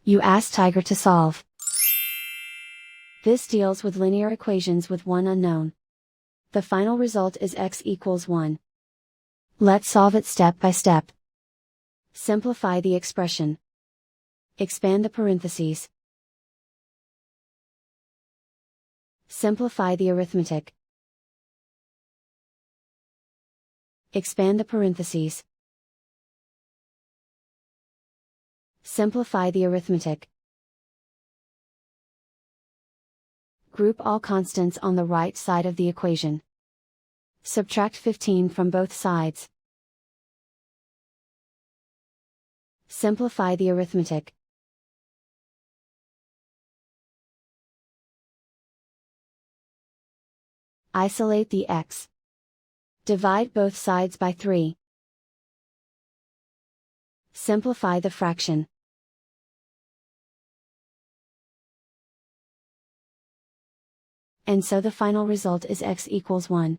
You ask Tiger to solve. This deals with linear equations with one unknown. The final result is x equals 1. Let's solve it step by step. Simplify the expression. Expand the parentheses. Simplify the arithmetic. Expand the parentheses. Simplify the arithmetic. Group all constants on the right side of the equation. Subtract 15 from both sides. Simplify the arithmetic. Isolate the x. Divide both sides by 3. Simplify the fraction. And so the final result is x equals 1.